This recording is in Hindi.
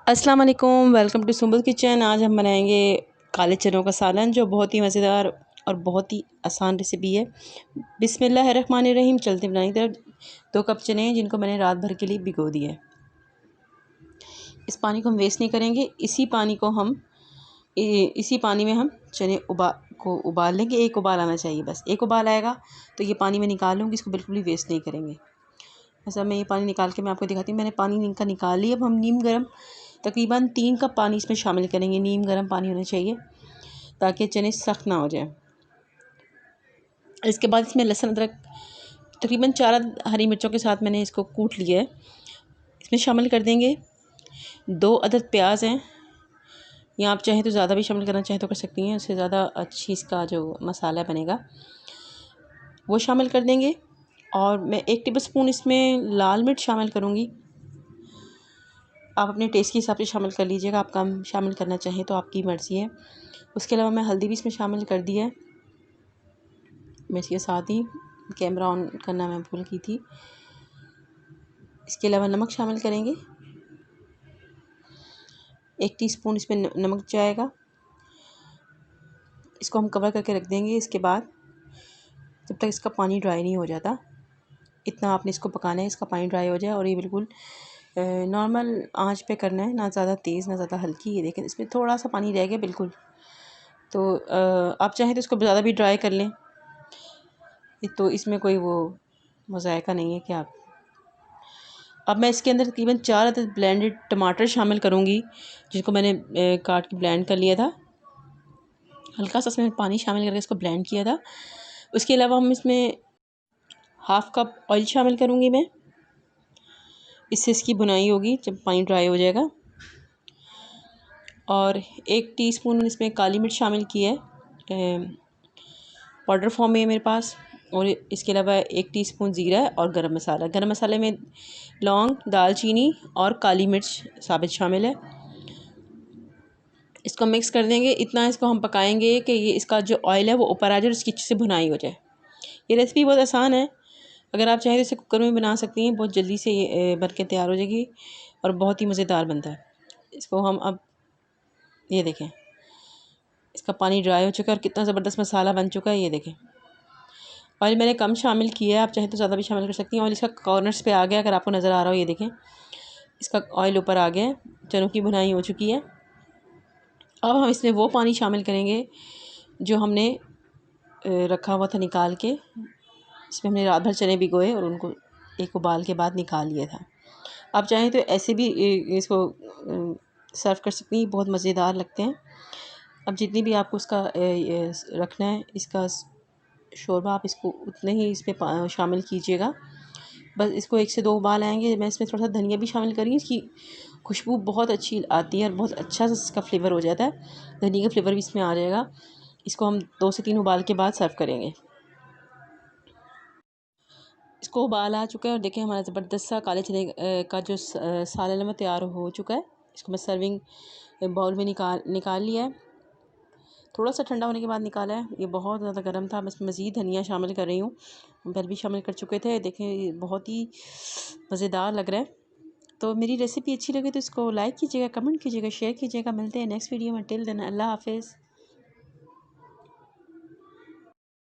अस्सलाम वालेकुम, वेलकम टू सुंबल किचन। आज हम बनाएंगे काले चनों का सालन, जो बहुत ही मज़ेदार और बहुत ही आसान रेसिपी है। बिस्मिल्लाहिर्रहमानिर्रहीम। चलते बनाने की तरफ। 2 कप चने हैं जिनको मैंने रात भर के लिए भिगो दिया है। इस पानी को हम वेस्ट नहीं करेंगे। इसी पानी में हम चने उबाल लेंगे। एक उबाल आना चाहिए, बस एक उबाल आएगा तो ये पानी मैं निकाल लूँगी। इसको बिल्कुल भी वेस्ट नहीं करेंगे। ऐसा मैं ये पानी निकाल के मैं आपको दिखाती हूँ। मैंने पानी इनका निकाल लिया। अब हम नीम गर्म तकरीबन 3 कप पानी इसमें शामिल करेंगे। नीम गर्म पानी होना चाहिए ताकि चने सख्त ना हो जाए। इसके बाद इसमें लहसुन अदरक तकरीबन 4 हरी मिर्चों के साथ मैंने इसको कूट लिया है, इसमें शामिल कर देंगे। 2 अदद प्याज हैं, या आप चाहें तो ज़्यादा भी शामिल करना चाहें तो कर सकती हैं। उससे ज़्यादा अच्छी इसका जो मसाला बनेगा वो शामिल कर देंगे। और मैं 1 टेबलस्पून इसमें लाल मिर्च शामिल करूँगी। आप अपने टेस्ट के हिसाब से शामिल कर लीजिएगा। आप कम शामिल करना चाहें तो आपकी मर्ज़ी है। उसके अलावा मैं हल्दी भी इसमें शामिल कर दी है। मैं इसके साथ ही कैमरा ऑन करना मैं भूल गई थी। इसके अलावा नमक शामिल करेंगे। 1 टीस्पून इसमें नमक जाएगा। इसको हम कवर करके रख देंगे। इसके बाद जब तक इसका पानी ड्राई नहीं हो जाता, इतना आपने इसको पकाना है। इसका पानी ड्राई हो जाए और ये बिल्कुल नॉर्मल आंच पे करना है, ना ज़्यादा तेज़ ना ज़्यादा हल्की। ये देखें, इसमें थोड़ा सा पानी रह गया बिल्कुल। तो आप चाहें तो इसको ज़्यादा भी ड्राई कर लें, तो इसमें कोई वो मज़ायका नहीं है कि आप। अब मैं इसके अंदर तकरीबन 4 अदद ब्लेंडेड टमाटर शामिल करूँगी, जिनको मैंने काट के ब्लेंड कर लिया था। हल्का सा इसमें पानी शामिल करके इसको ब्लेंड किया था। उसके अलावा हम इसमें हाफ़ कप ऑयल शामिल करूँगी मैं। इससे इसकी बुनाई होगी जब पानी ड्राई हो जाएगा। और 1 टीस्पून इसमें काली मिर्च शामिल की है, पाउडर फॉर्म में है मेरे पास। और इसके अलावा 1 टीस्पून ज़ीरा और गरम मसाला। गरम मसाले में लौंग, दालचीनी और काली मिर्च साबित शामिल है। इसको मिक्स कर देंगे। इतना इसको हम पकाएंगे कि ये इसका जो ऑयल है वो ऊपर आ जाए और इसकी अच्छे से भुनाई हो जाए। ये रेसिपी बहुत आसान है। अगर आप चाहें तो इसे कुकर में बना सकती हैं। बहुत जल्दी से ये बन के तैयार हो जाएगी और बहुत ही मज़ेदार बनता है। इसको हम अब ये देखें, इसका पानी ड्राई हो चुका है और कितना ज़बरदस्त मसाला बन चुका है। ये देखें, ऑयल मैंने कम शामिल किया है। आप चाहें तो ज़्यादा भी शामिल कर सकती हैं। ऑयल इसका कॉर्नर्स पे आ गया, अगर आपको नज़र आ रहा हो। ये देखें, इसका ऑयल ऊपर आ गया है। चनों की भुनाई हो चुकी है। अब हम इसमें वो पानी शामिल करेंगे जो हमने रखा हुआ था निकाल के। इसमें हमने रात भर चने भिगोए और उनको एक उबाल के बाद निकाल लिया था। आप चाहें तो ऐसे भी इसको सर्व कर सकती हैं, बहुत मज़ेदार लगते हैं। अब जितनी भी आपको उसका रखना है, इसका शोरबा, आप इसको उतने ही इसमें शामिल कीजिएगा। बस इसको 1 से 2 उबाल आएंगे। मैं इसमें थोड़ा सा धनिया भी शामिल करी, इसकी खुशबू बहुत अच्छी आती है और बहुत अच्छा सा इसका फ्लेवर हो जाता है। धनिया का फ्लेवर भी इसमें आ जाएगा। इसको हम 2 से 3 उबाल के बाद सर्व करेंगे। इसको उबाल आ चुका है और देखें, हमारा ज़बरदस्त सा काले चने का जो सालन है वो तैयार हो चुका है। इसको मैं सर्विंग बाउल में निकाल लिया है। थोड़ा सा ठंडा होने के बाद निकाला है। ये बहुत ज़्यादा गर्म था। मैं इसमें मज़ीद धनिया शामिल कर रही हूँ। हम पहले भी शामिल कर चुके थे। देखें, बहुत ही मज़ेदार लग रहा है। तो मेरी रेसिपी अच्छी लगे तो इसको लाइक कीजिएगा, कमेंट कीजिएगा, शेयर कीजिएगा। मिलते हैं नेक्स्ट वीडियो में। टिल देन अल्लाह हाफ़िज़।